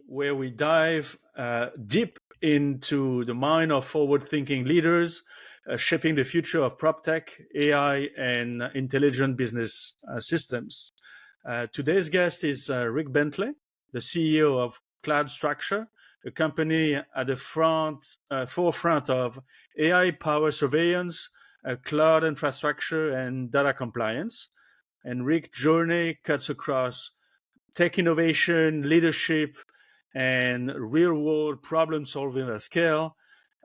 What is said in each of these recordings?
where we dive deep into the mind of forward-thinking leaders shaping the future of prop tech, AI, and intelligent business systems. Today's guest is Rick Bentley, the CEO of Cloudastructure, a company at the forefront of AI power surveillance, cloud infrastructure, and data compliance. And Rick's journey cuts across tech innovation, leadership, and real-world problem-solving at scale.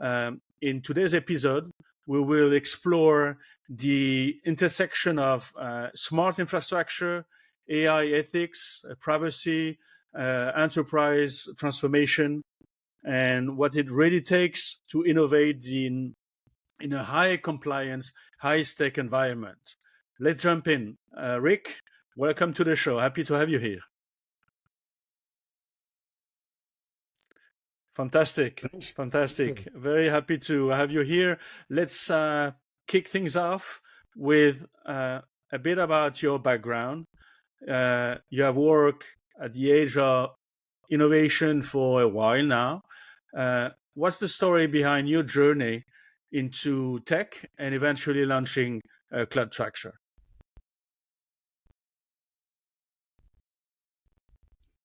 In today's episode, we will explore the intersection of smart infrastructure, AI ethics, privacy, enterprise transformation, and what it really takes to innovate in a high-compliance, high-stake environment. Let's jump in. Rick, welcome to the show. Happy to have you here. Fantastic. Very happy to have you here. Let's kick things off with a bit about your background. You have worked at the age of innovation for a while now. What's the story behind your journey into tech and eventually launching Cloudastructure?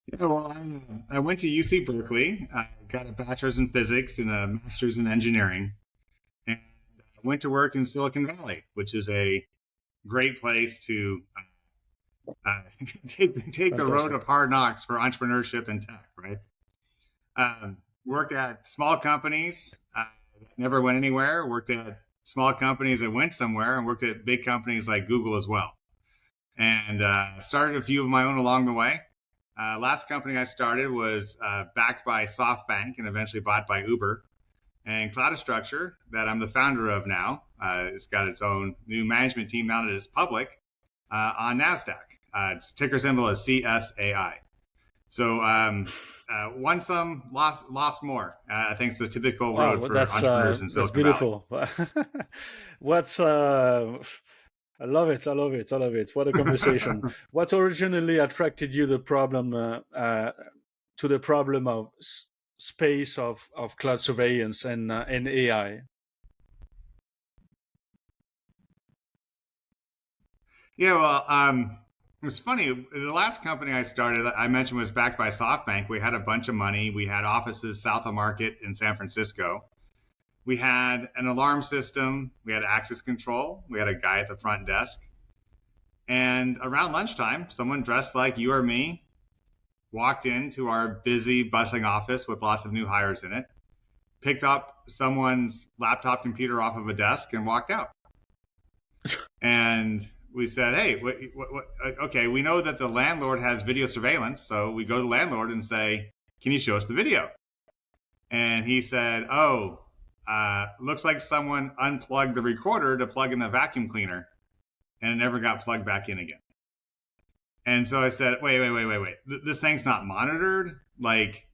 Yeah, well, I went to UC Berkeley. I got a bachelor's in physics and a master's in engineering. And I went to work in Silicon Valley, which is a great place to take the road of hard knocks for entrepreneurship and tech, right? Worked at small companies that never went anywhere, worked at small companies that went somewhere, and worked at big companies like Google as well. And started a few of my own along the way. Last company I started was backed by SoftBank and eventually bought by Uber. And Cloudastructure, that I'm the founder of now, it's got its own new management team now that it's public on NASDAQ. Its ticker symbol is CSAI. So won some, lost more. I think it's a typical road for entrepreneurs in Silicon Valley. That's beautiful. I love it. What a conversation. What originally attracted you to the problem of space of cloud surveillance and AI? Yeah, well, it's funny. The last company I started, I mentioned, was backed by SoftBank. We had a bunch of money. We had offices south of Market in San Francisco. We had an alarm system, we had access control, we had a guy at the front desk. And around lunchtime, someone dressed like you or me walked into our busy, bustling office with lots of new hires in it, picked up someone's laptop computer off of a desk and walked out. And we said, hey, okay, we know that the landlord has video surveillance. So we go to the landlord and say, can you show us the video? And he said, looks like someone unplugged the recorder to plug in the vacuum cleaner and it never got plugged back in again. And so I said, wait. This thing's not monitored? Like,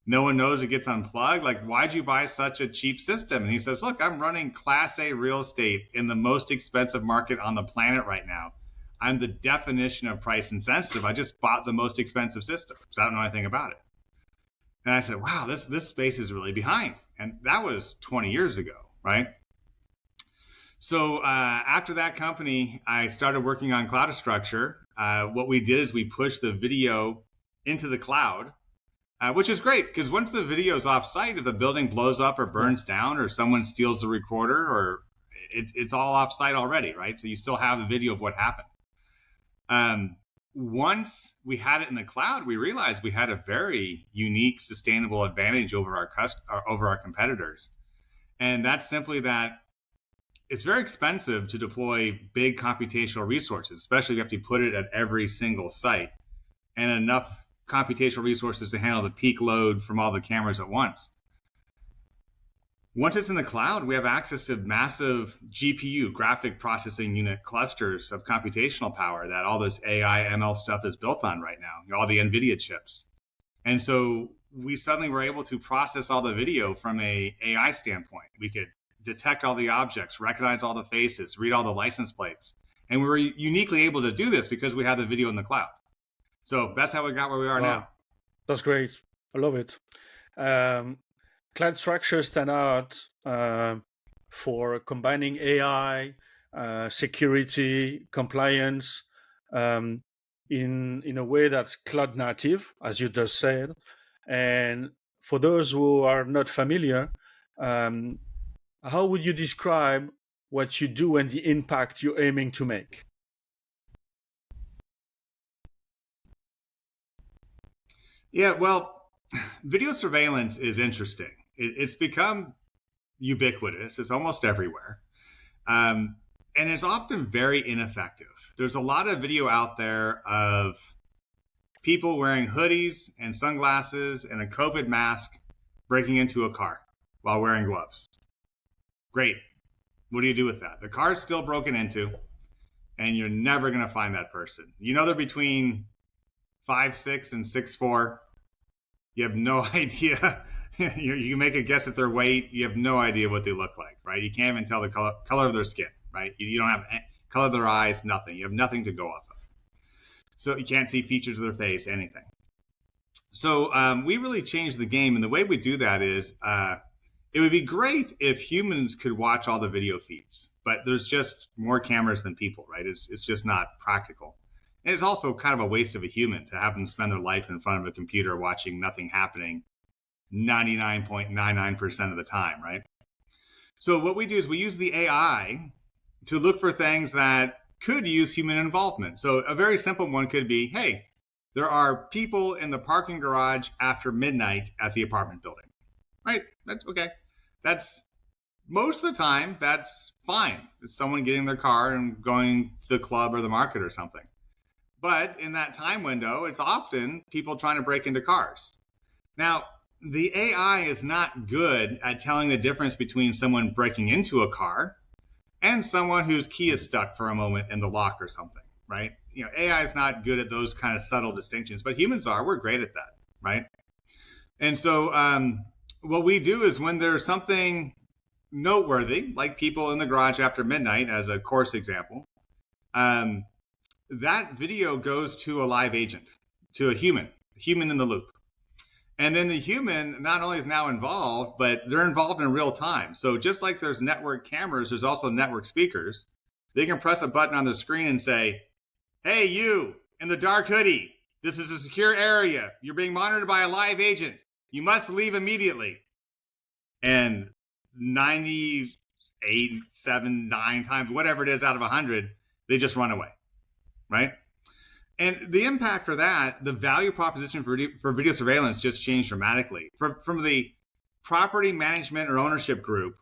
no one knows it gets unplugged? Like, why'd you buy such a cheap system? And he says, look, I'm running Class A real estate in the most expensive market on the planet right now. I'm the definition of price insensitive. I just bought the most expensive system because I don't know anything about it. And I said, wow, this space is really behind. And that was 20 years ago, right? So after that company, I started working on Cloudastructure. What we did is we pushed the video into the cloud, which is great because once the video is off-site, if the building blows up or burns down or someone steals the recorder, or it's all off-site already, right? So you still have the video of what happened. Once we had it in the cloud, we realized we had a very unique, sustainable advantage over our competitors. And that's simply that it's very expensive to deploy big computational resources, especially if you put it at every single site, and enough computational resources to handle the peak load from all the cameras at once. Once it's in the cloud, we have access to massive GPU, graphic processing unit clusters of computational power that all this AI, ML stuff is built on right now, all the NVIDIA chips. And so we suddenly were able to process all the video from an AI standpoint. We could detect all the objects, recognize all the faces, read all the license plates. And we were uniquely able to do this because we had the video in the cloud. So that's how we got where we are now. That's great. I love it. Cloudastructure stand out for combining AI, security, compliance, um, in a way that's cloud native, as you just said. And for those who are not familiar, um, how would you describe what you do and the impact you're aiming to make? Yeah, well, video surveillance is interesting. It's become ubiquitous. It's almost everywhere. Um, and it's often very ineffective. There's a lot of video out there of people wearing hoodies and sunglasses and a COVID mask breaking into a car while wearing gloves. Great. What do you do with that? The car's still broken into, and you're never going to find that person. You know they're between 5'6" and 6'4". You have no idea. You make a guess at their weight. You have no idea what they look like, right? You can't even tell the color of their skin, right? You don't have color of their eyes, nothing. You have nothing to go off of. So you can't see features of their face, anything. So we really changed the game. And the way we do that is it would be great if humans could watch all the video feeds, but there's just more cameras than people, right? It's just not practical. And it's also kind of a waste of a human to have them spend their life in front of a computer watching nothing happening 99.99% of the time, right? So what we do is we use the AI to look for things that could use human involvement. So a very simple one could be, hey, there are people in the parking garage after midnight at the apartment building, right? That's okay. That's most of the time, that's fine. It's someone getting their car and going to the club or the market or something. But in that time window, it's often people trying to break into cars. Now, the AI is not good at telling the difference between someone breaking into a car and someone whose key is stuck for a moment in the lock or something, right? You know, AI is not good at those kind of subtle distinctions, but humans are. We're great at that, right? And so what we do is when there's something noteworthy, like people in the garage after midnight, as a course example, that video goes to a live agent, to a human in the loop. And then the human not only is now involved, but they're involved in real time. So just like there's network cameras, there's also network speakers. They can press a button on the screen and say, hey, you in the dark hoodie, this is a secure area. You're being monitored by a live agent. You must leave immediately. And 98, 7, 9 times, whatever it is out of 100, they just run away, right? And the impact for that, the value proposition for video surveillance just changed dramatically. From the property management or ownership group,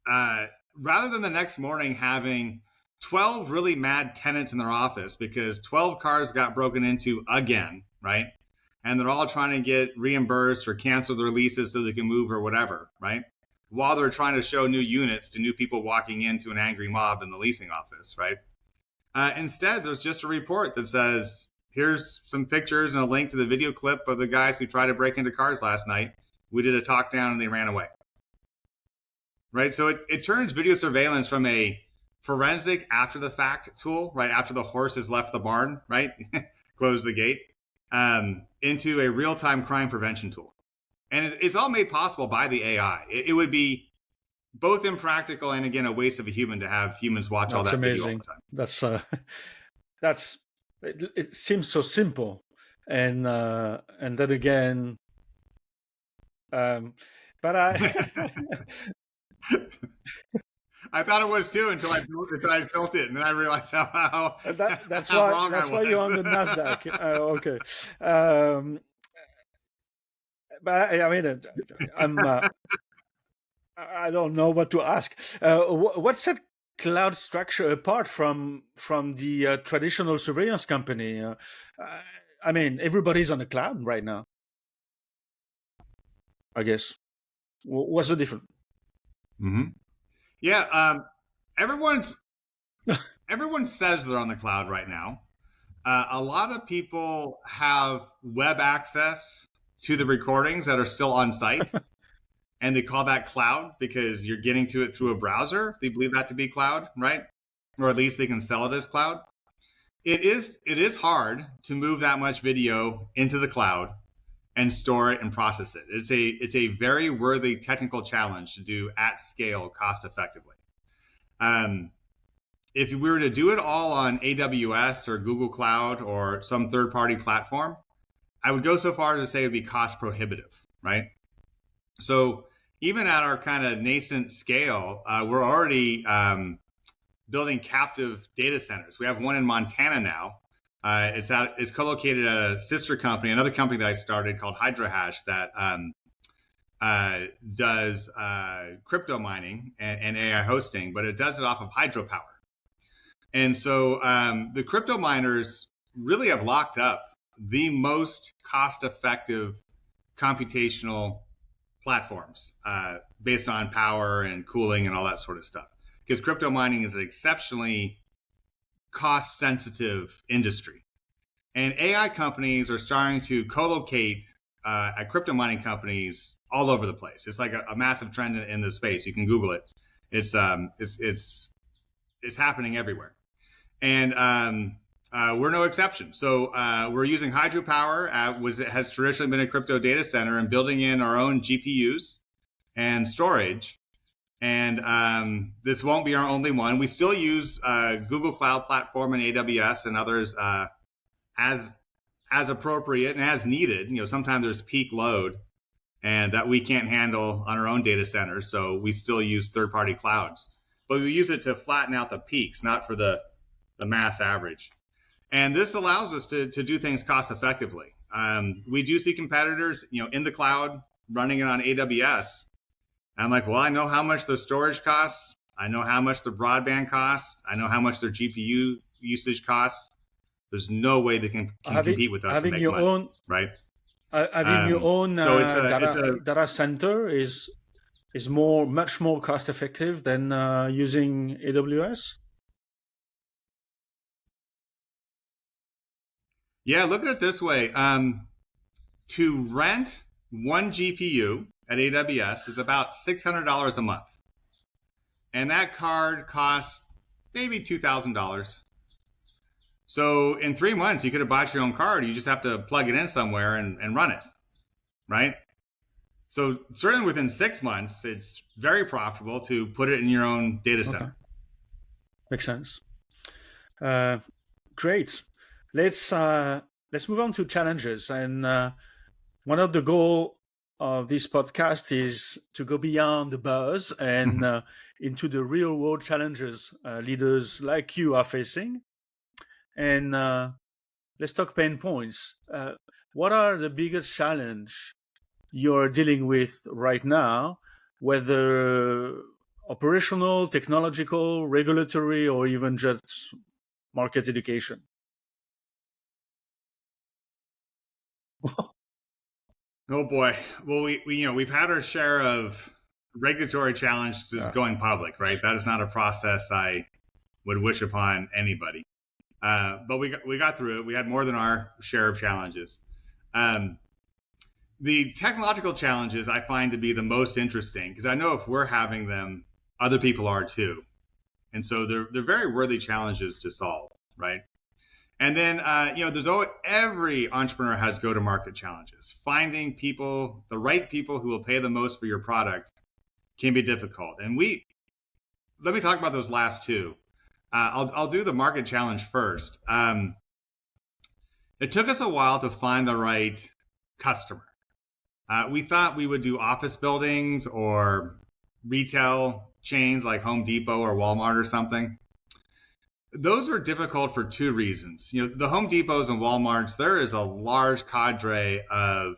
rather than the next morning having 12 really mad tenants in their office because 12 cars got broken into again, right? And they're all trying to get reimbursed or cancel their leases so they can move or whatever, right? While they're trying to show new units to new people walking into an angry mob in the leasing office, right? Instead, there's just a report that says, here's some pictures and a link to the video clip of the guys who tried to break into cars last night. We did a talk down and they ran away. Right? So it turns video surveillance from a forensic after the fact tool, right? After the horse has left the barn, right? Close the gate, into a real-time crime prevention tool. And it's all made possible by the AI. It would be both impractical and, again, a waste of a human to have humans watch all that video all the time. That's it seems so simple, and then again, but I I thought it was too until I felt it, and then I realized how that's why you're on the NASDAQ. Okay, but I mean, I don't know what to ask. What set Cloudastructure apart from the traditional surveillance company? I mean, everybody's on the cloud right now, I guess. What's the difference? Mm-hmm. Yeah, everyone says they're on the cloud right now. A lot of people have web access to the recordings that are still on site. And they call that cloud because you're getting to it through a browser. They believe that to be cloud, right? Or at least they can sell it as cloud. It is hard to move that much video into the cloud and store it and process it. It's a very worthy technical challenge to do at scale cost effectively. If we were to do it all on AWS or Google Cloud or some third-party platform, I would go so far as to say it would be cost prohibitive, right? So even at our kind of nascent scale, we're already building captive data centers. We have one in Montana now. It's co-located at a sister company, another company that I started called HydroHash that does crypto mining and AI hosting, but it does it off of hydropower. And so the crypto miners really have locked up the most cost-effective computational platforms based on power and cooling and all that sort of stuff. Because crypto mining is an exceptionally cost-sensitive industry. And AI companies are starting to co-locate at crypto mining companies all over the place. It's like a massive trend in the space. You can Google it. It's happening everywhere. And we're no exception. So we're using hydropower, has traditionally been a crypto data center, and building in our own GPUs and storage. And this won't be our only one. We still use Google Cloud Platform and AWS and others as appropriate and as needed. Sometimes there's peak load and that we can't handle on our own data centers. So we still use third-party clouds. But we use it to flatten out the peaks, not for the mass average. And this allows us to do things cost effectively. We do see competitors, in the cloud running it on AWS. And I'm like, well, I know how much their storage costs. I know how much their broadband costs. I know how much their GPU usage costs. There's no way they can compete with us. Having and make your money, own, right? Having your own so data center is much more cost effective than using AWS. Yeah, look at it this way. To rent one GPU at AWS is about $600 a month. And that card costs maybe $2,000. So in 3 months, you could have bought your own card. You just have to plug it in somewhere and run it, right? So certainly within 6 months, it's very profitable to put it in your own data center. Okay. Makes sense. Great. Let's move on to challenges. And one of the goals of this podcast is to go beyond the buzz and into the real world challenges leaders like you are facing. And let's talk pain points. What are the biggest challenge you're dealing with right now, whether operational, technological, regulatory, or even just market education? Oh boy. Well, we've had our share of regulatory challenges going public, right? That is not a process I would wish upon anybody. But we got through it. We had more than our share of challenges. The technological challenges I find to be the most interesting because I know if we're having them, other people are too. And so they're very worthy challenges to solve, right? And then, there's every entrepreneur has go-to-market challenges. Finding people, the right people who will pay the most for your product can be difficult. And let me talk about those last two. I'll do the market challenge first. It took us a while to find the right customer. We thought we would do office buildings or retail chains like Home Depot or Walmart or something. Those are difficult for two reasons. The Home Depots and Walmarts, there is a large cadre of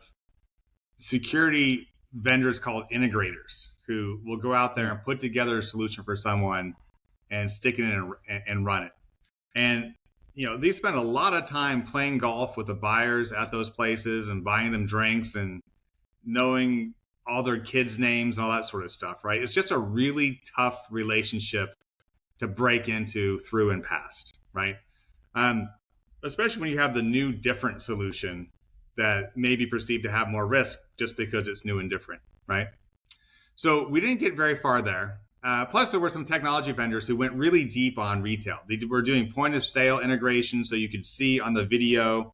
security vendors called integrators who will go out there and put together a solution for someone and stick it in and run it. And, they spend a lot of time playing golf with the buyers at those places and buying them drinks and knowing all their kids' names and all that sort of stuff, right? It's just a really tough relationship to break into through and past, right? Especially when you have the new different solution that may be perceived to have more risk just because it's new and different, right? So we didn't get very far there. Plus, there were some technology vendors who went really deep on retail. They were doing point of sale integration so you could see on the video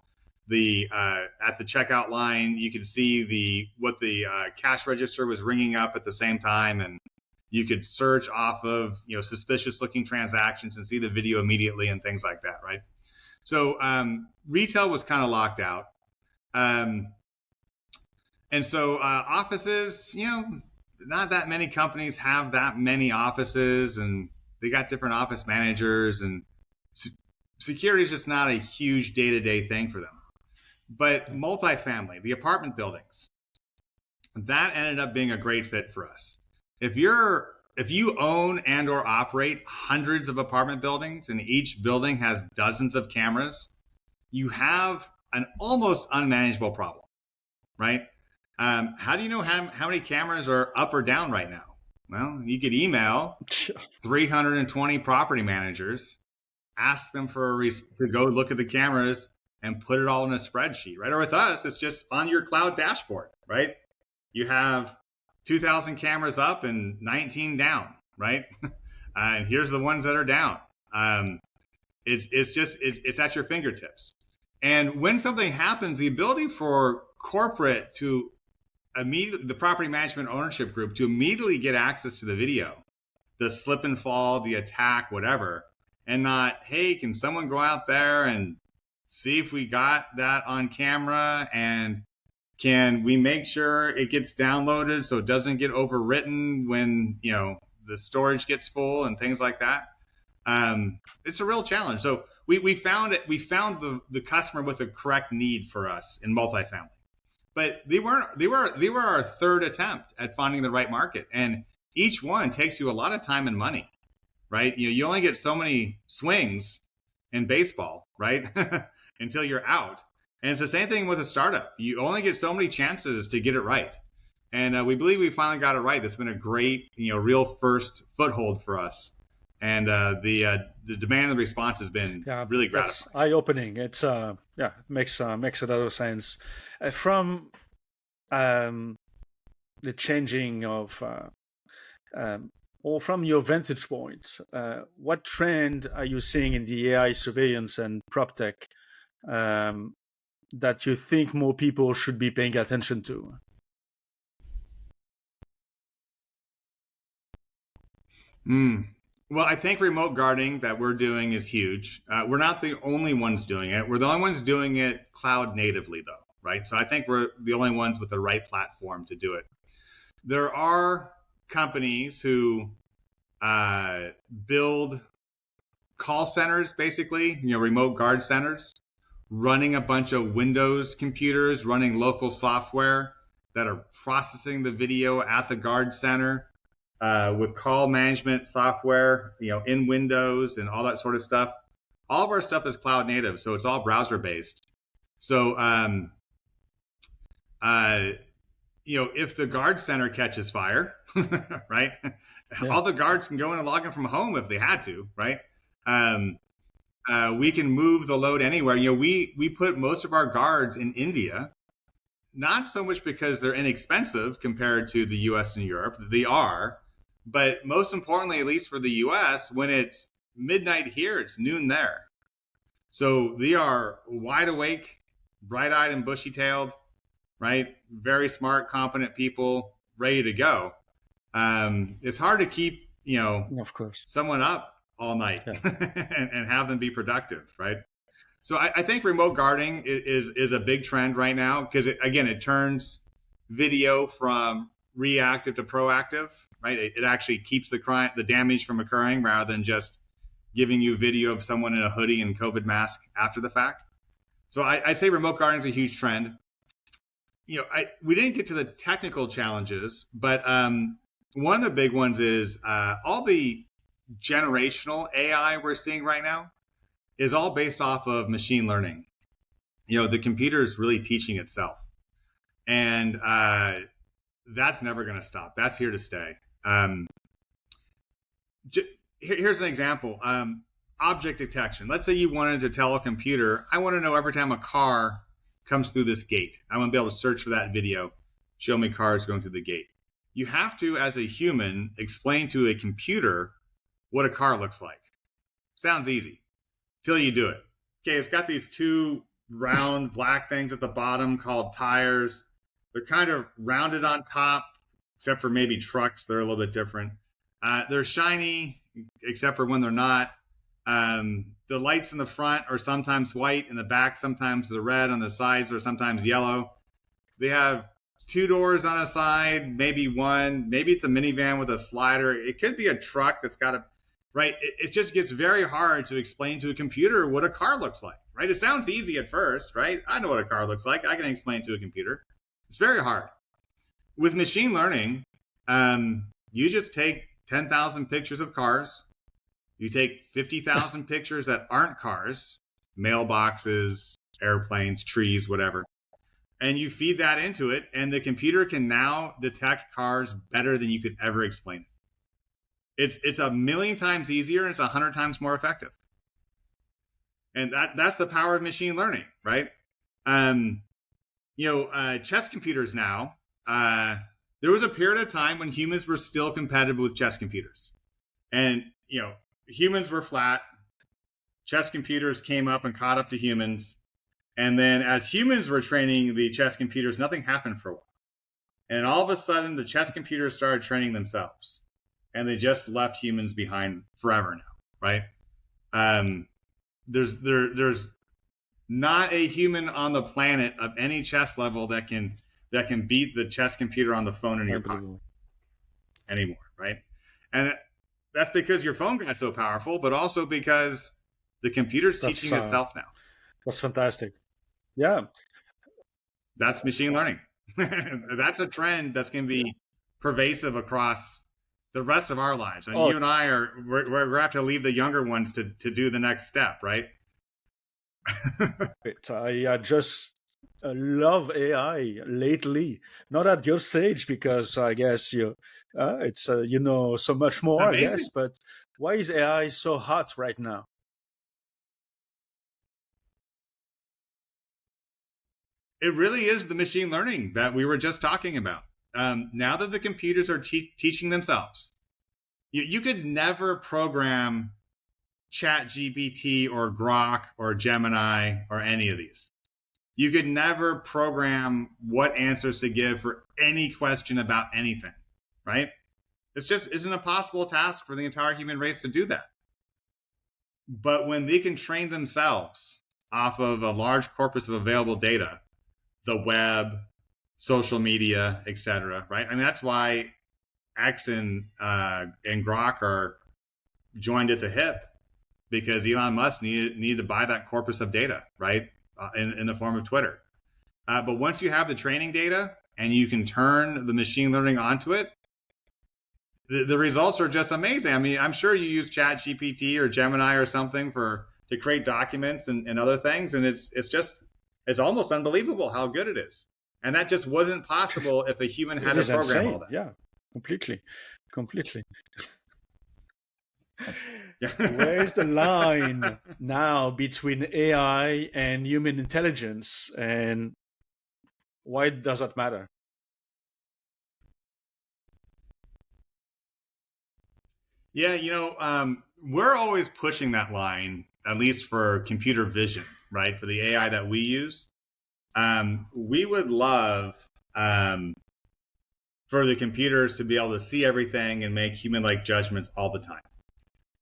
at the checkout line, you could see what the cash register was ringing up at the same time, and you could search off of suspicious looking transactions and see the video immediately and things like that, right? So retail was kind of locked out, and so offices, not that many companies have that many offices, and they got different office managers, and security is just not a huge day-to-day thing for them. But multifamily, the apartment buildings, that ended up being a great fit for us. If you own and or operate hundreds of apartment buildings and each building has dozens of cameras, you have an almost unmanageable problem, right? How do you know how many cameras are up or down right now? Well, you could email 320 property managers, ask them to go look at the cameras and put it all in a spreadsheet, right? Or with us, it's just on your cloud dashboard, right? You have 2,000 cameras up and 19 down, right? And here's the ones that are down. It's at your fingertips. And when something happens, the ability for corporate to the property management ownership group to immediately get access to the video, the slip and fall, the attack, whatever, and not, hey, can someone go out there and see if we got that on camera, and can we make sure it gets downloaded so it doesn't get overwritten when the storage gets full and things like that. It's a real challenge. So we found the customer with the correct need for us in multifamily, but they were our third attempt at finding the right market, and each one takes you a lot of time and money, right? You only get so many swings in baseball, right? Until you're out. And it's the same thing with a startup. You only get so many chances to get it right. And we believe we finally got it right. That's been a great, real first foothold for us. And the demand and the response has been really gratifying. That's eye-opening. It's makes a lot of sense. From the changing of or from your vantage point, what trend are you seeing in the AI surveillance and prop tech that you think more people should be paying attention to? Well, I think remote guarding that we're doing is huge. We're not the only ones doing it. We're the only ones doing it cloud natively, though, right? So I think we're the only ones with the right platform to do it. There are companies who build call centers, basically, remote guard centers, running a bunch of Windows computers, running local software that are processing the video at the guard center with call management software, in Windows and all that sort of stuff. All of our stuff is cloud native, so it's all browser based. So, if the guard center catches fire, right? Yeah. All the guards can go in and log in from home if they had to, right? We can move the load anywhere. We put most of our guards in India, not so much because they're inexpensive compared to the US and Europe. They are, but most importantly, at least for the US, when it's midnight here, it's noon there. So they are wide awake, bright-eyed and bushy-tailed, right? Very smart, competent people, ready to go. It's hard to keep, of course, someone up all night and have them be productive, right? So I think remote guarding is a big trend right now because, it turns video from reactive to proactive, right? It actually keeps the damage from occurring rather than just giving you video of someone in a hoodie and COVID mask after the fact. So I say remote guarding is a huge trend. We didn't get to the technical challenges, but one of the big ones is all the generational AI we're seeing right now is all based off of machine learning. The computer is really teaching itself, and that's never going to stop. That's here to stay. Here's an example. Object detection. Let's say you wanted to tell a computer, I want to know every time a car comes through this gate. I want to be able to search for that video, show me cars going through the gate. You have to, as a human, explain to a computer what a car looks like. Sounds easy till you do it. Okay, it's got these two round black things at the bottom called tires. They're kind of rounded on top, except for maybe trucks. They're a little bit different. They're shiny, except for when they're not. The lights in the front are sometimes white, in the back sometimes they're red, on the sides are sometimes yellow. They have 2 doors on a side, maybe one. Maybe it's a minivan with a slider. It could be a truck that's got a, right? It just gets very hard to explain to a computer what a car looks like, right? It sounds easy at first, right? I know what a car looks like. I can explain to a computer. It's very hard. With machine learning, you just take 10,000 pictures of cars. You take 50,000 pictures that aren't cars, mailboxes, airplanes, trees, whatever, and you feed that into it, and the computer can now detect cars better than you could ever explain it. It's a million times easier, and it's 100 times more effective. And that's the power of machine learning, right? Chess computers now, there was a period of time when humans were still competitive with chess computers. And, humans were flat. Chess computers came up and caught up to humans. And then as humans were training the chess computers, nothing happened for a while. And all of a sudden, the chess computers started training themselves. And they just left humans behind forever now, right? There's not a human on the planet of any chess level that can beat the chess computer on the phone in your pocket anymore, right? And that's because your phone got so powerful, but also because the computer's teaching itself now. That's fantastic. Yeah. That's machine learning. That's a trend that's going to be pervasive across the rest of our lives. And you and I we're going to have to leave the younger ones to do the next step, right? I just love AI lately. Not at your stage, because I guess it's so much more, I guess. But why is AI so hot right now? It really is the machine learning that we were just talking about. Now that the computers are teaching themselves, you could never program ChatGPT or Grok or Gemini or any of these. You could never program what answers to give for any question about anything, right? It just isn't a possible task for the entire human race to do that. But when they can train themselves off of a large corpus of available data, the web, social media, etc., right? I mean, that's why X and Grok are joined at the hip, because Elon Musk needed to buy that corpus of data, right? In the form of Twitter. But once you have the training data and you can turn the machine learning onto it, the results are just amazing. I mean, I'm sure you use ChatGPT or Gemini or something to create documents and other things, and it's almost unbelievable how good it is. And that just wasn't possible if a human had to program insane. All that. Yeah, completely. Where's the line now between AI and human intelligence, and why does that matter? Yeah, we're always pushing that line, at least for computer vision, right? For the AI that we use. We would love for the computers to be able to see everything and make human-like judgments all the time.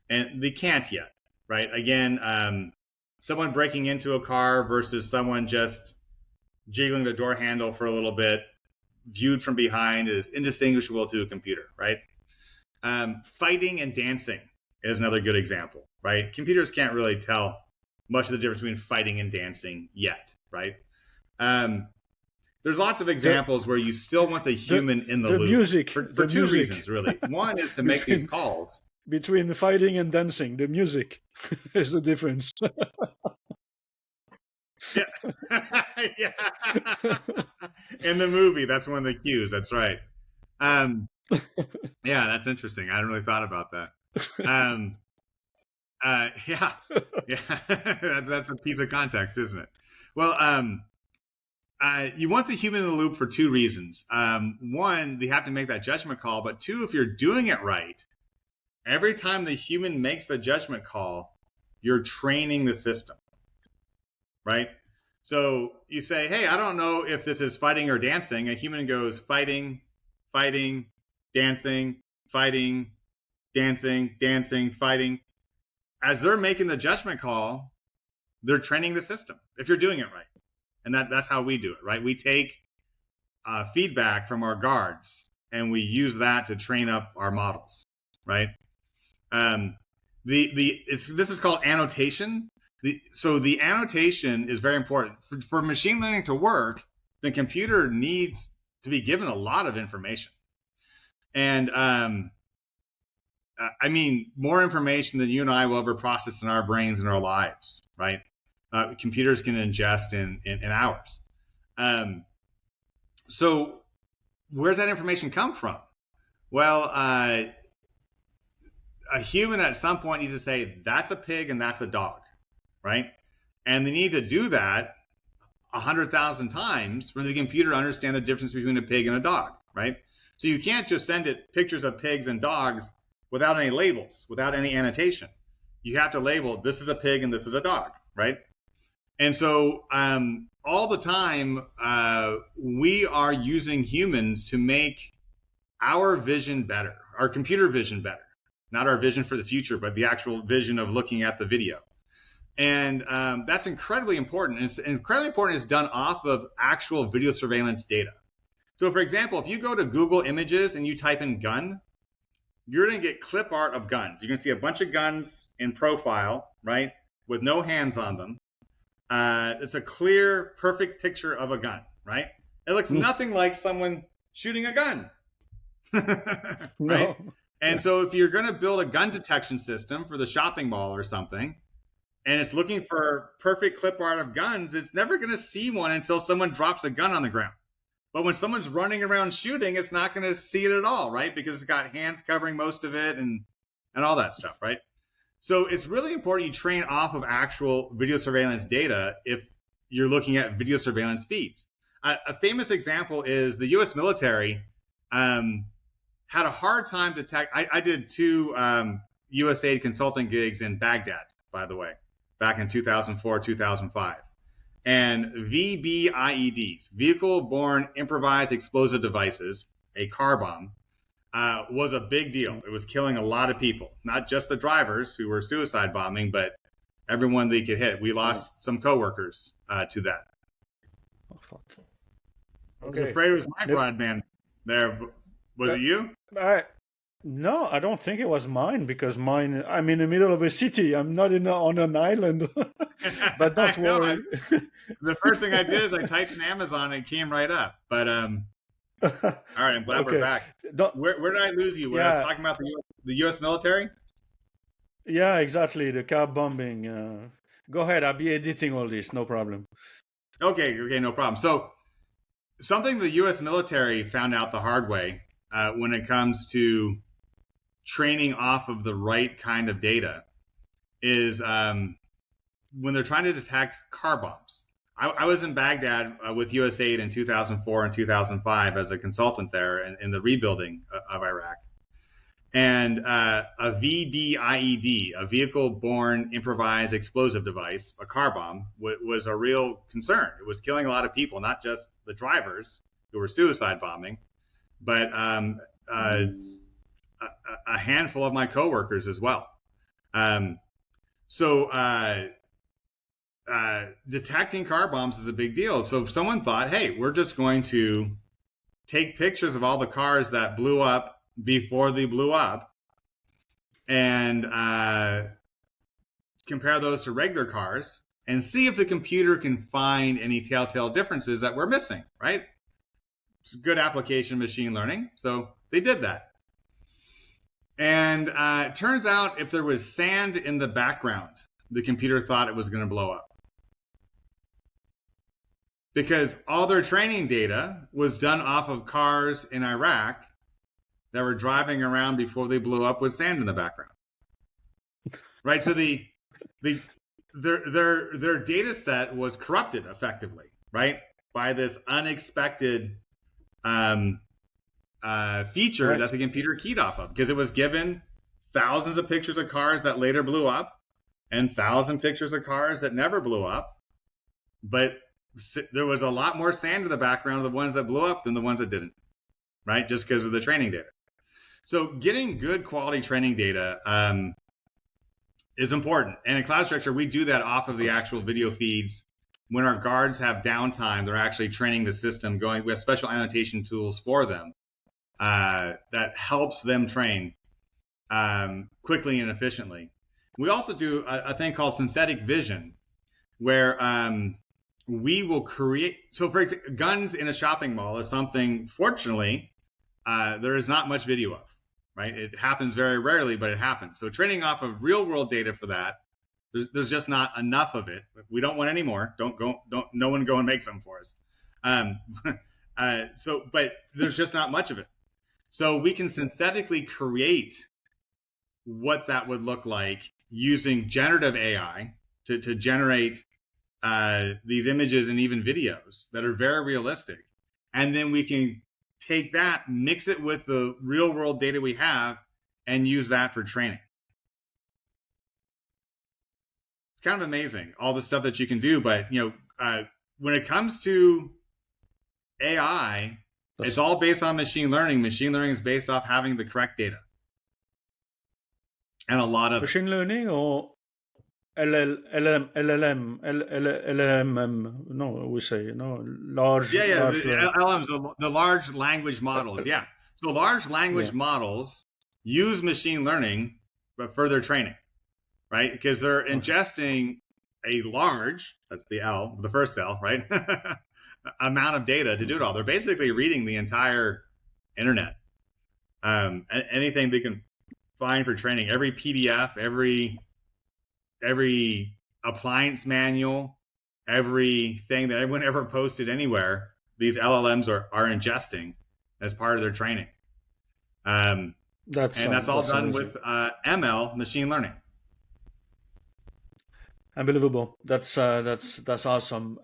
And they can't yet, right? Again, someone breaking into a car versus someone just jiggling the door handle for a little bit, viewed from behind, is indistinguishable to a computer, right? Fighting and dancing is another good example, right? Computers can't really tell much of the difference between fighting and dancing yet, right? There's lots of examples where you still want the human in the loop. Music, for two reasons, really. One is to make these calls. Between the fighting and dancing, the music is the difference. Yeah. Yeah. In the movie, that's one of the cues. That's right. Yeah, that's interesting. I hadn't really thought about that. Yeah. That's a piece of context, isn't it? Well, you want the human in the loop for two reasons. One, they have to make that judgment call. But two, if you're doing it right, every time the human makes the judgment call, you're training the system, right? So you say, hey, I don't know if this is fighting or dancing. A human goes fighting, fighting, dancing, fighting, dancing, dancing, fighting. As they're making the judgment call, they're training the system if you're doing it right. And that's how we do it, right? We take feedback from our guards and we use that to train up our models, right? This is called annotation. So the annotation is very important. For machine learning to work, the computer needs to be given a lot of information. And I mean, more information than you and I will ever process in our brains in our lives, right? Computers can ingest in hours. So where's that information come from? Well, a human at some point needs to say, that's a pig and that's a dog, right? And they need to do that 100,000 times for the computer to understand the difference between a pig and a dog, right? So you can't just send it pictures of pigs and dogs without any labels, without any annotation. You have to label, this is a pig and this is a dog, right? And so all the time, we are using humans to make our vision better, our computer vision better, not our vision for the future, but the actual vision of looking at the video. And that's incredibly important. And it's incredibly important. It's done off of actual video surveillance data. So for example, if you go to Google Images and you type in gun, you're going to get clip art of guns. You're going to see a bunch of guns in profile, right, with no hands on them. It's a clear, perfect picture of a gun, right? It looks nothing like someone shooting a gun, right? No. And so if you're going to build a gun detection system for the shopping mall or something, and it's looking for perfect clip art of guns, it's never going to see one until someone drops a gun on the ground. But when someone's running around shooting, it's not going to see it at all, right? Because it's got hands covering most of it and all that stuff, right? So it's really important you train off of actual video surveillance data if you're looking at video surveillance feeds. A famous example is the U.S. military had a hard time detect. I did 2 USAID consulting gigs in Baghdad, by the way, back in 2004, 2005. And VBIEDs, vehicle-borne improvised explosive devices, a car bomb, was a big deal. It was killing a lot of people, not just the drivers who were suicide bombing, but everyone they could hit. We lost some coworkers to that. I was afraid it was my broadband there. Was it you? No, I don't think it was mine, because mine, I'm in the middle of a city. I'm not on an island. But don't worry. The first thing I did is I typed in Amazon and it came right up. But all right, I'm glad we're back. Where did I lose you? Where I was talking about the U.S. military? Yeah, exactly. The car bombing. Go ahead. I'll be editing all this. No problem. Okay, no problem. So something the U.S. military found out the hard way when it comes to training off of the right kind of data is when they're trying to detect car bombs. I was in Baghdad with USAID in 2004 and 2005 as a consultant there in the rebuilding of Iraq. And a VBIED, a vehicle-borne improvised explosive device, a car bomb, was a real concern. It was killing a lot of people, not just the drivers who were suicide bombing, but a handful of my coworkers as well. Detecting car bombs is a big deal. So if someone thought, hey, we're just going to take pictures of all the cars that blew up before they blew up and compare those to regular cars and see if the computer can find any telltale differences that we're missing, right? It's a good application of machine learning. So they did that. And it turns out if there was sand in the background, the computer thought it was going to blow up. Because all their training data was done off of cars in Iraq that were driving around before they blew up with sand in the background. Right? So their data set was corrupted effectively, right? By this unexpected feature that the computer keyed off of, because it was given thousands of pictures of cars that later blew up and 1,000 pictures of cars that never blew up. But there was a lot more sand in the background of the ones that blew up than the ones that didn't, right? Just because of the training data. So getting good quality training data is important. And in Cloudastructure, we do that off of the actual video feeds. When our guards have downtime, they're actually training the system going. We have special annotation tools for them that helps them train quickly and efficiently. We also do a thing called synthetic vision, where we will create. So, for example, guns in a shopping mall is something, fortunately, there is not much video of, right? It happens very rarely, but it happens. So training off of real world data for that, there's just not enough of it. We don't want any more. No one go and make some for us. But there's just not much of it. So we can synthetically create what that would look like using generative AI to generate these images and even videos that are very realistic. And then we can take that, mix it with the real world data we have, and use that for training. It's kind of amazing, all the stuff that you can do. But when it comes to AI, it's all based on machine learning. Machine learning is based off having the correct data. And a lot of machine learning or LLM, no, we say, large. Large, LLMs, the large language models. Yeah. So large language models use machine learning, but for their training, right? Because they're ingesting a large, that's the L, the first L, right? amount of data to do it all. They're basically reading the entire internet. Anything they can find for training, every PDF, every appliance manual, everything that everyone ever posted anywhere, these LLMs are ingesting as part of their training. That's all done amazing. With ML, machine learning. Unbelievable. That's awesome.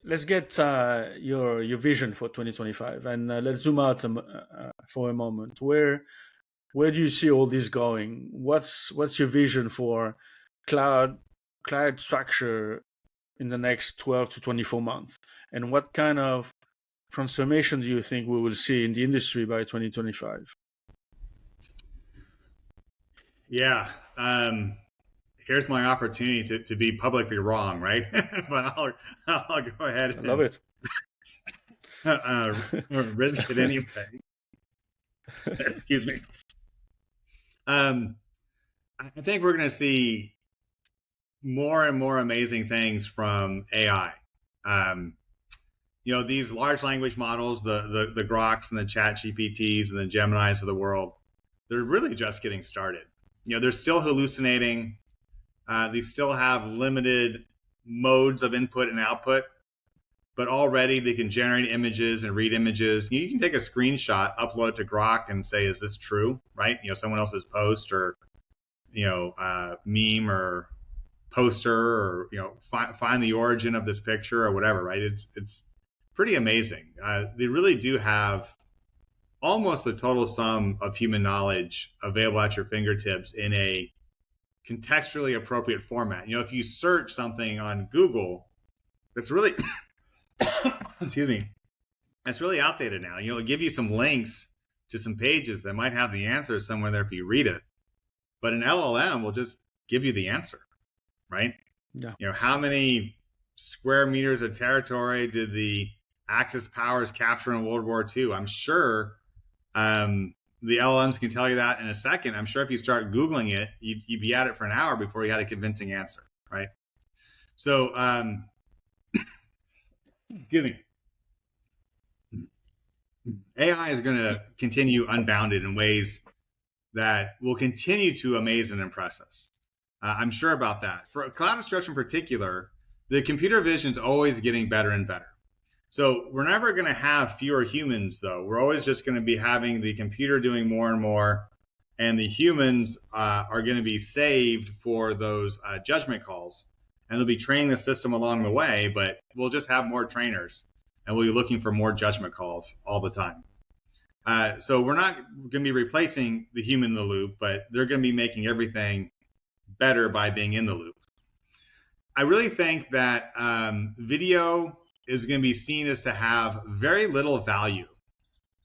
Let's get your vision for 2025, and let's zoom out for a moment. Where do you see all this going? What's your vision for Cloudastructure in the next 12 to 24 months? And what kind of transformation do you think we will see in the industry by 2025? Yeah. Here's my opportunity to be publicly wrong, right? But I'll go ahead and love it. Risk it anyway. Excuse me. I think we're going to see more and more amazing things from AI. These large language models, the Groks and the Chat GPTs and the Geminis of the world, they're really just getting started. They're still hallucinating. They still have limited modes of input and output, but already they can generate images and read images. You can take a screenshot, upload it to Grok, and say, "Is this true?" Right? Someone else's post or meme or poster, or find the origin of this picture or whatever. Right? It's pretty amazing. They really do have almost the total sum of human knowledge available at your fingertips in a contextually appropriate format. If you search something on Google, that's really excuse me, that's really outdated now. It'll give you some links to some pages that might have the answer somewhere there if you read it, but an LLM will just give you the answer, right? Yeah. How many square meters of territory did the Axis powers capture in World War II? I'm sure the LLMs can tell you that in a second. I'm sure if you start Googling it, you'd be at it for an hour before you had a convincing answer, right? So, excuse me. AI is going to continue unbounded in ways that will continue to amaze and impress us. I'm sure about that. For Cloudastructure in particular, the computer vision is always getting better and better. So we're never going to have fewer humans, though. We're always just going to be having the computer doing more and more, and the humans are going to be saved for those judgment calls, and they'll be training the system along the way, but we'll just have more trainers, and we'll be looking for more judgment calls all the time. So we're not going to be replacing the human in the loop, but they're going to be making everything better by being in the loop. I really think that video is going to be seen as to have very little value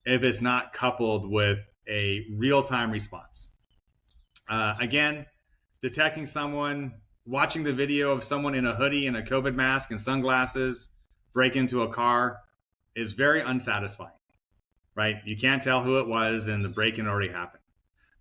if it's not coupled with a real-time response. Again, detecting someone, watching the video of someone in a hoodie and a COVID mask and sunglasses break into a car is very unsatisfying, right? You can't tell who it was and the break-in already happened.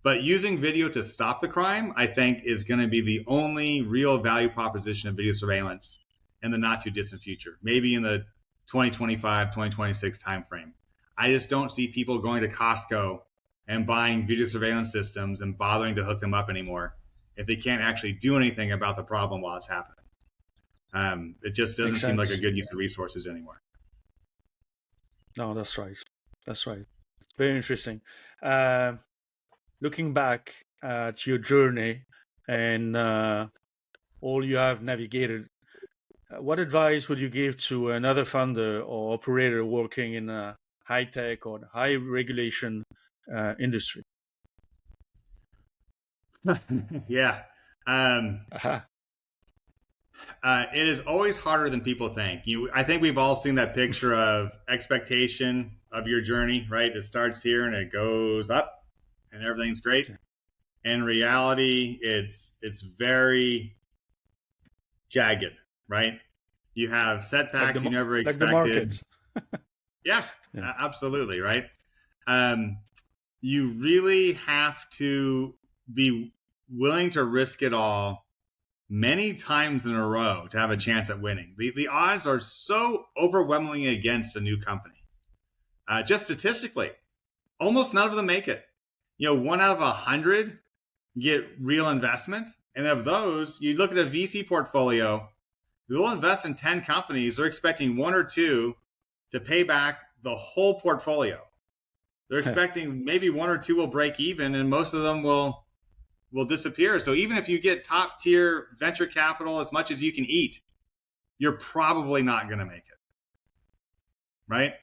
But using video to stop the crime, I think, is going to be the only real value proposition of video surveillance in the not too distant future, maybe in the 2025, 2026 timeframe. I just don't see people going to Costco and buying video surveillance systems and bothering to hook them up anymore if they can't actually do anything about the problem while it's happening. It just doesn't seem like a good use of resources anymore. No, that's right. That's right. Very interesting. Looking back at your journey and all you have navigated, what advice would you give to another founder or operator working in a high-tech or high-regulation industry? Yeah. It is always harder than people think. I think we've all seen that picture of expectation of your journey, right? It starts here and it goes up and everything's great. In reality, it's very jagged, right? You have setbacks you never expected. Like the market. Yeah, absolutely, right? You really have to be willing to risk it all many times in a row to have a chance at winning. The odds are so overwhelmingly against a new company. Just statistically, almost none of them make it. 1 out of 100 get real investment. And of those, you look at a VC portfolio, they'll invest in 10 companies. They're expecting 1 or 2 to pay back the whole portfolio. They're expecting maybe 1 or 2 will break even, and most of them will disappear. So even if you get top tier venture capital as much as you can eat, you're probably not going to make it, right?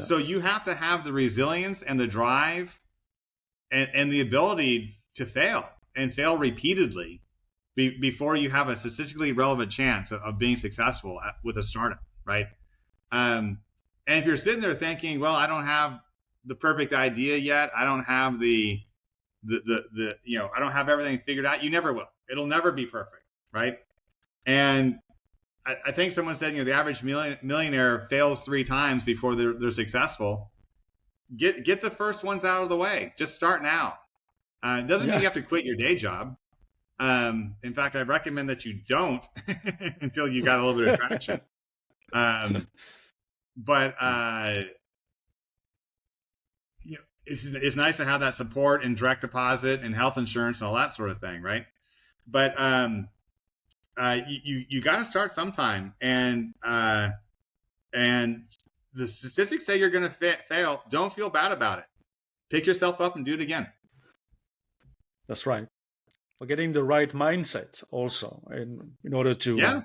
So you have to have the resilience and the drive and the ability to fail and fail repeatedly before you have a statistically relevant chance of being successful with a startup, right? And if you're sitting there thinking, well, I don't have the perfect idea yet, I don't have I don't have everything figured out, you never will. It'll never be perfect, right? And I think someone said, the average millionaire fails 3 times before they're successful. Get the first ones out of the way. Just start now. It doesn't mean you have to quit your day job. In fact, I recommend that you don't until you got a little bit of traction. But it's nice to have that support and direct deposit and health insurance and all that sort of thing, right? But you got to start sometime, and the statistics say you're going to fail. Don't feel bad about it. Pick yourself up and do it again. That's right. We're getting the right mindset also in order to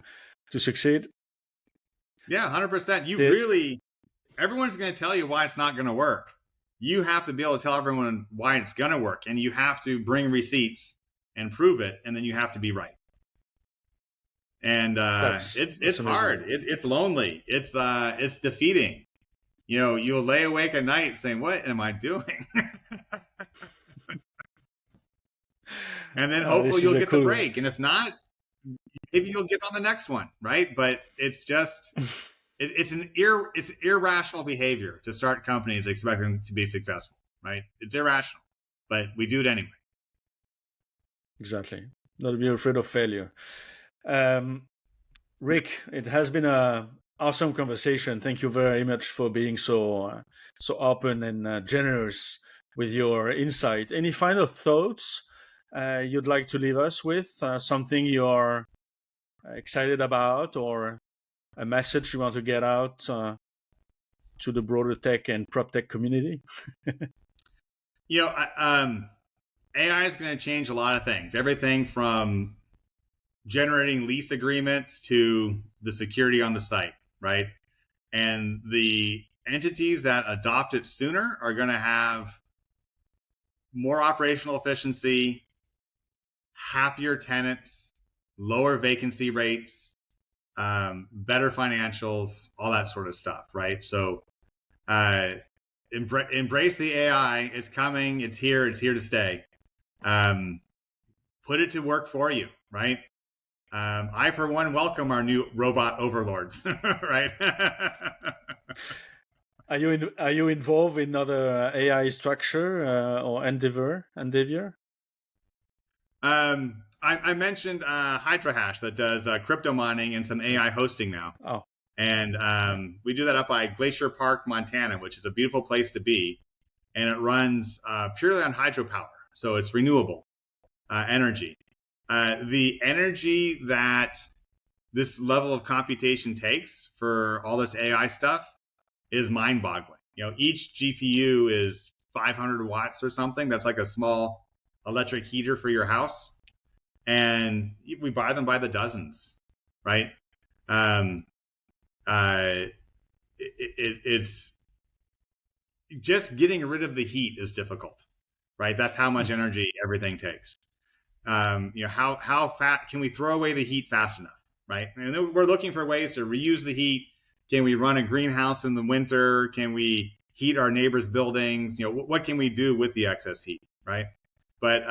succeed. Yeah, 100%. Everyone's going to tell you why it's not going to work. You have to be able to tell everyone why it's going to work, and you have to bring receipts and prove it, and then you have to be right. And it's hard. It's lonely. It's defeating. You'll lay awake at night saying, "What am I doing?" And then hopefully you'll get the break. And if not, maybe you'll get on the next one, right? But it's just it's irrational behavior to start companies expecting to be successful, right? It's irrational, but we do it anyway. Exactly. Not be afraid of failure. Rick, it has been an awesome conversation. Thank you very much for being so open and generous with your insight. Any final thoughts you'd like to leave us with? Something you're excited about, or a message you want to get out to the broader tech and prop tech community? AI is going to change a lot of things. Everything from generating lease agreements to the security on the site, right? And the entities that adopt it sooner are going to have more operational efficiency, happier tenants, lower vacancy rates, better financials, all that sort of stuff, right? So embrace the AI. It's coming. It's here to stay. Put it to work for you, right? I, for one, welcome our new robot overlords, right? Are you involved in other AI structure or endeavor? I mentioned HydroHash that does crypto mining and some AI hosting now. Oh. And we do that up by Glacier Park, Montana, which is a beautiful place to be. And it runs purely on hydropower. So it's renewable energy. The energy that this level of computation takes for all this AI stuff is mind-boggling. You know, each GPU is 500 watts or something. That's like a small electric heater for your house. And we buy them by the dozens, right? It's just getting rid of the heat is difficult, right? That's how much energy everything takes. You know, how fast can we throw away the heat fast enough, right? And we're looking for ways to reuse the heat. Can we run a greenhouse in the winter? Can we heat our neighbors' buildings? You know, what can we do with the excess heat, right? But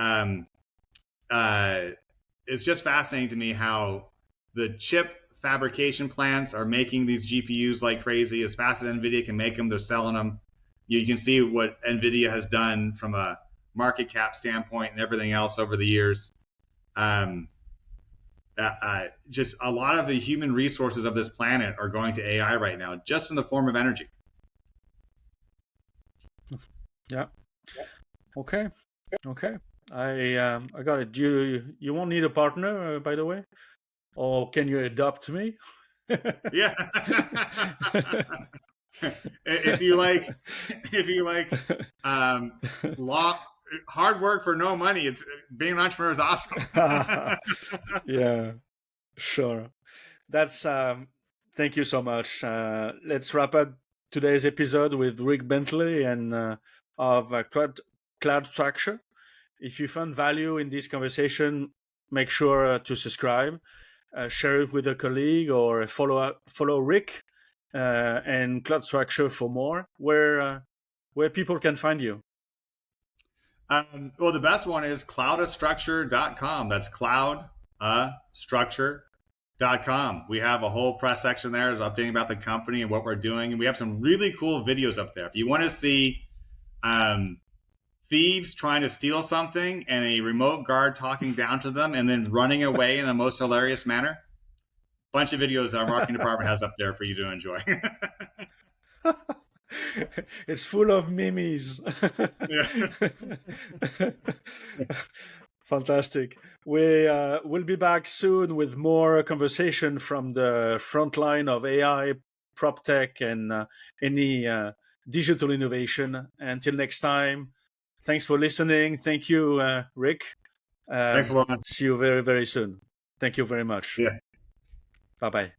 it's just fascinating to me how the chip fabrication plants are making these GPUs like crazy. As fast as NVIDIA can make them, they're selling them. You can see what NVIDIA has done from a market cap standpoint and everything else over the years. Just a lot of the human resources of this planet are going to AI right now, just in the form of energy. Yeah. Okay. I got it. You won't need a partner, by the way, or can you adopt me? Yeah. if you like hard work for no money, it's being an entrepreneur is awesome. Yeah, sure. That's thank you so much. Let's wrap up today's episode with Rick Bentley and of Cloudastructure. If you found value in this conversation, make sure to subscribe, share it with a colleague, or follow Rick and Cloudastructure for more. Where people can find you. Well, the best one is cloudastructure.com. That's cloudastructure.com. We have a whole press section there that's updating about the company and what we're doing. And we have some really cool videos up there. If you want to see thieves trying to steal something and a remote guard talking down to them and then running away in the most hilarious manner, bunch of videos that our marketing department has up there for you to enjoy. It's full of memes. Fantastic. We'll be back soon with more conversation from the front line of AI, prop tech, and any digital innovation. Until next time, thanks for listening. Thank you, Rick. Thanks a lot. See you very, very soon. Thank you very much. Yeah. Bye-bye.